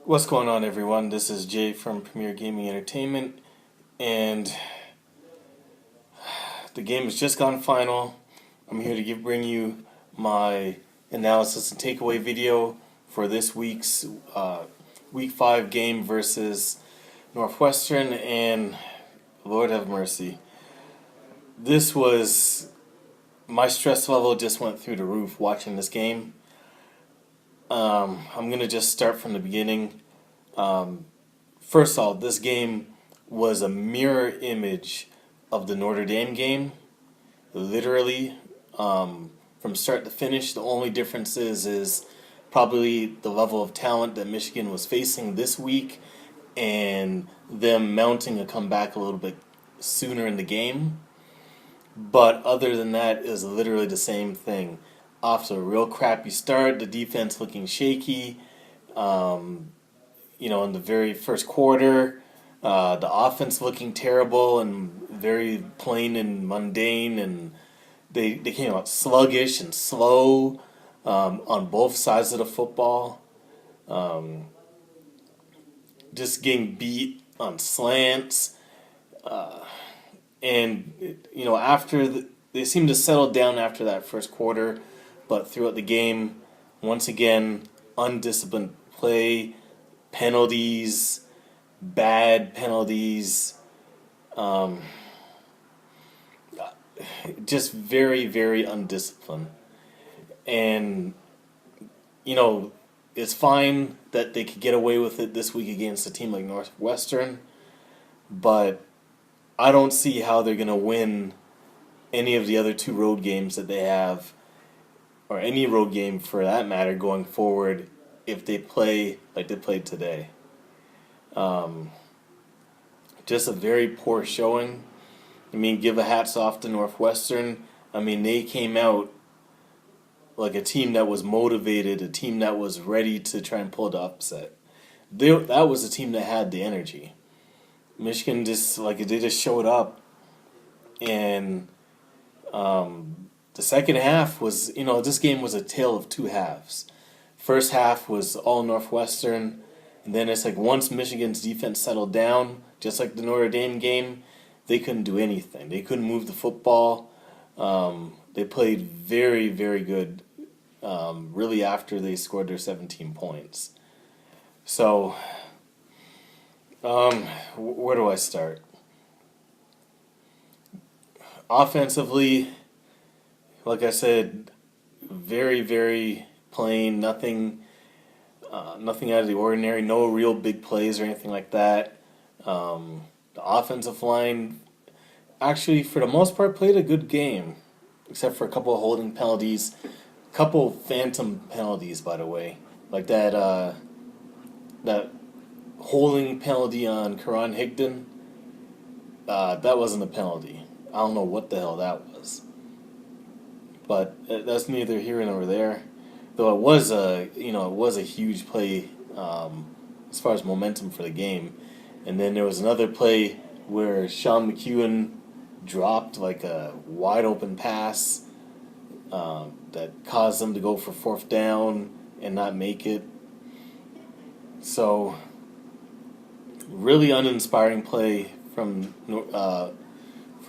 What's going on, everyone? This is Jay from Premier Gaming Entertainment, and the game has just gone final. I'm here to bring you my analysis and takeaway video for this week's Week 5 game versus Northwestern, and Lord have mercy. This was... my stress level just went through the roof watching this game. I'm going to just start from the beginning. First of all, this game was a mirror image of the Notre Dame game. Literally, from start to finish, the only difference is probably the level of talent that Michigan was facing this week and them mounting a comeback a little bit sooner in the game. But other than that, it was literally the same thing. Off to a real crappy start, the defense looking shaky. In the very first quarter, the offense looking terrible and very plain and mundane, and they came out sluggish and slow on both sides of the football. Just getting beat on slants. They seemed to settle down after that first quarter, but throughout the game, once again, undisciplined play, penalties, bad penalties, just very, very undisciplined. And, it's fine that they could get away with it this week against a team like Northwestern, but I don't see how they're going to win any of the other two road games that they have, or any road game for that matter, going forward if they play like they played today. Just a very poor showing. Give a hats off to Northwestern. They came out like a team that was motivated, a team that was ready to try and pull the upset. That was a team that had the energy. Michigan they just showed up, and the second half was, this game was a tale of two halves. First half was all Northwestern, and then it's like once Michigan's defense settled down, just like the Notre Dame game, they couldn't do anything. They couldn't move the football. They played very, very good, really after they scored their 17 points. So, where do I start? Offensively, like I said, very, very plain. Nothing out of the ordinary. No real big plays or anything like that. The offensive line, actually, for the most part, played a good game, except for a couple of holding penalties, couple phantom penalties, by the way, like that holding penalty on Karan Higdon. That wasn't a penalty. I don't know what the hell that was. But that's neither here nor there. Though it was a huge play as far as momentum for the game. And then there was another play where Sean McEwen dropped like a wide open pass that caused them to go for fourth down and not make it. So really uninspiring play from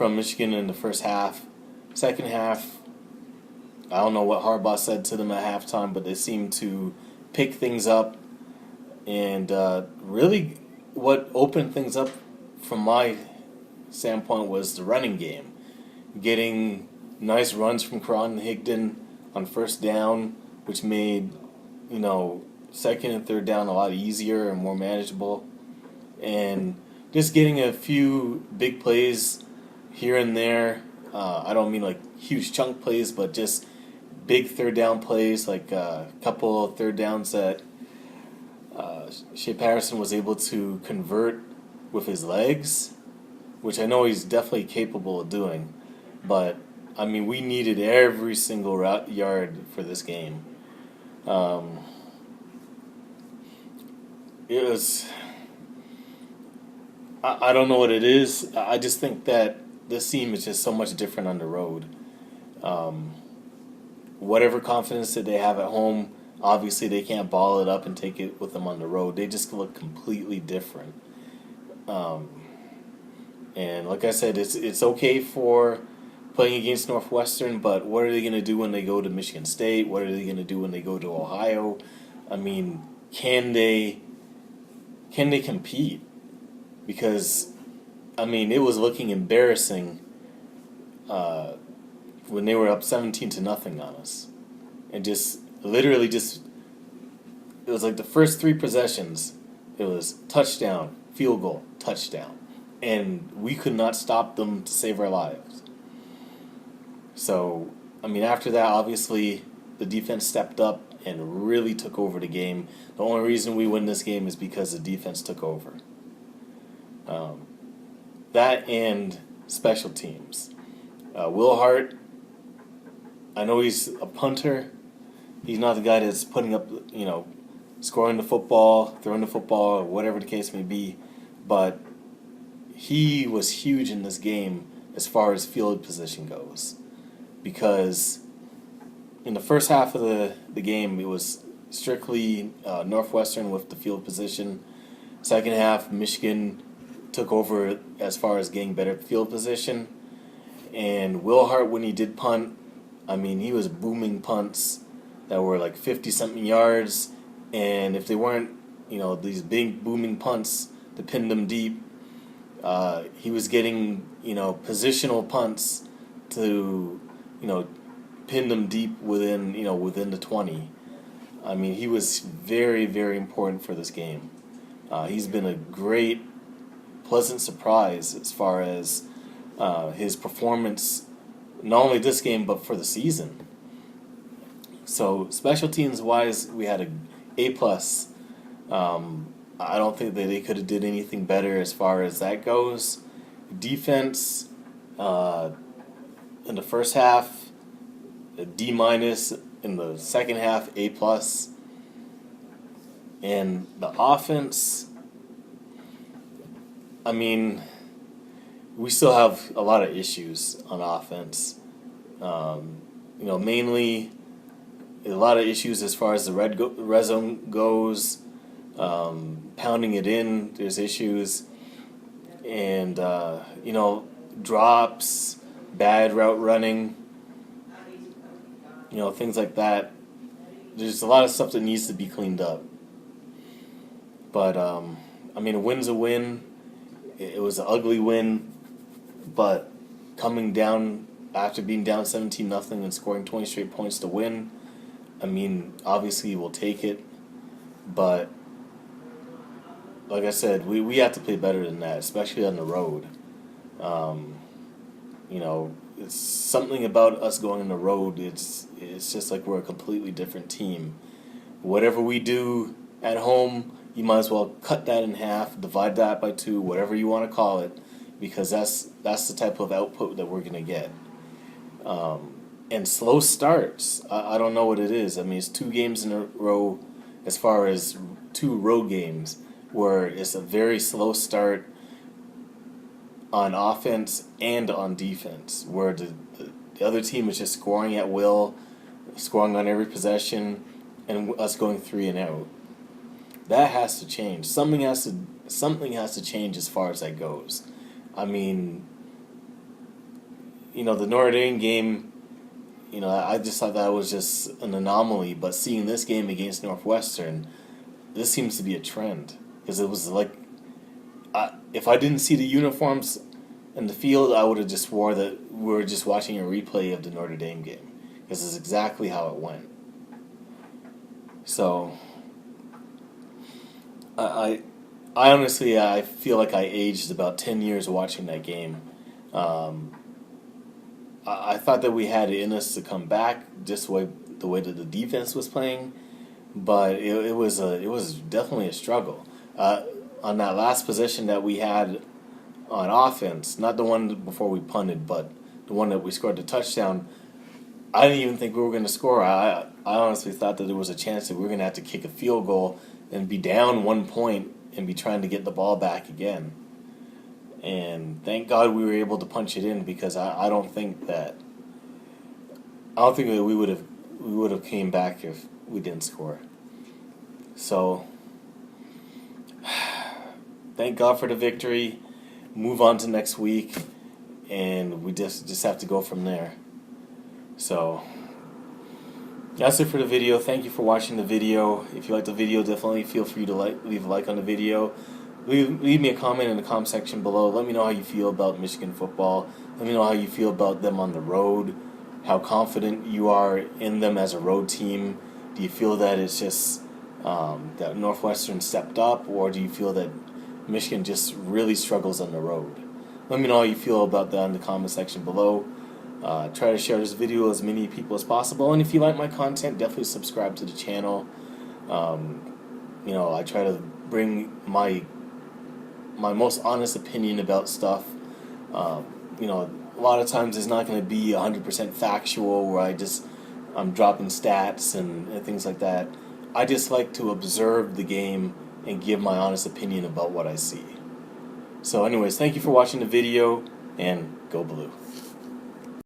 Michigan in the first half. Second half, I don't know what Harbaugh said to them at halftime, but they seemed to pick things up. And really what opened things up from my standpoint was the running game. Getting nice runs from Karan Higdon on first down, which made, second and third down a lot easier and more manageable. And just getting a few big plays here and there. I don't mean like huge chunk plays, but just big third down plays, like a couple of third downs that Shea Patterson was able to convert with his legs, which I know he's definitely capable of doing. But, we needed every single yard for this game. It was... I don't know what it is. I just think that this team is just so much different on the road. Whatever confidence that they have at home, Obviously, they can't ball it up and take it with them on the road. They just look completely different. Um, and like I said, it's okay for playing against Northwestern, but what are they going to do when they go to Michigan State? What are they going to do when they go to Ohio? I mean, can they compete? Because I mean, it was looking embarrassing uh, when they were up 17-0 on us, and just literally just it was like the first three possessions, it was touchdown, field goal, touchdown, and we could not stop them to save our lives. So I mean, after that, obviously the defense stepped up and really took over the game. The only reason we win this game is because the defense took over. Um, that and special teams. Will Hart, I know he's a punter. He's not the guy that's putting up, scoring the football, throwing the football, or whatever the case may be. But he was huge in this game as far as field position goes. Because in the first half of the game, it was strictly Northwestern with the field position. Second half, Michigan took over as far as getting better field position. And Will Hart, when he did punt, I mean, he was booming punts that were like 50-something yards. And if they weren't, these big booming punts to pin them deep, he was getting, positional punts to, pin them deep within the 20. I mean, he was very, very important for this game. He's been a great, pleasant surprise as far as his performance, not only this game but for the season. So special teams wise, we had a A+. I don't think that they could have did anything better as far as that goes. Defense in the first half, a D-. In the second half, A+. And the offense, I mean, we still have a lot of issues on offense. Mainly a lot of issues as far as the red zone goes. Pounding it in, there's issues. And, drops, bad route running, things like that. There's a lot of stuff that needs to be cleaned up. But, a win's a win. It was an ugly win, but coming down after being down 17-0 and scoring 20 straight points to win, obviously we'll take it. But like I said, we have to play better than that, especially on the road. It's something about us going on the road. It's just like we're a completely different team. Whatever we do at home, you might as well cut that in half, divide that by 2, whatever you want to call it, because that's the type of output that we're going to get. And slow starts, I don't know what it is. It's 2 games in a row as far as 2 road games where it's a very slow start on offense and on defense, where the other team is just scoring at will, scoring on every possession, and us going 3 and out. That has to change. Something has to change as far as that goes. The Notre Dame game, I just thought that was just an anomaly. But seeing this game against Northwestern, this seems to be a trend. Because it was like, if I didn't see the uniforms in the field, I would have just swore that we were just watching a replay of the Notre Dame game. Because it's exactly how it went. So, I honestly, I feel like I aged about 10 years watching that game. I thought that we had it in us to come back just the way that the defense was playing, but it was definitely a struggle. On that last possession that we had on offense, not the one before we punted, but the one that we scored the touchdown, I didn't even think we were going to score. I honestly thought that there was a chance that we were going to have to kick a field goal and be down 1 point and be trying to get the ball back again. And thank God we were able to punch it in, because I don't think that we would have came back we didn't score. So, thank God for the victory. Move on to next week, and we just have to go from there. So, that's it for the video. Thank you for watching the video. If you like the video, definitely feel free to leave a like on the video. Leave me a comment in the comment section below. Let me know how you feel about Michigan football. Let me know how you feel about them on the road. How confident you are in them as a road team. Do you feel that it's just that Northwestern stepped up, or do you feel that Michigan just really struggles on the road? Let me know how you feel about that in the comment section below. Try to share this video with as many people as possible, and if you like my content, definitely subscribe to the channel. I try to bring my most honest opinion about stuff. A lot of times it's not going to be 100% factual, where I'm dropping stats and things like that. I just like to observe the game and give my honest opinion about what I see. So anyways, thank you for watching the video, and go Blue.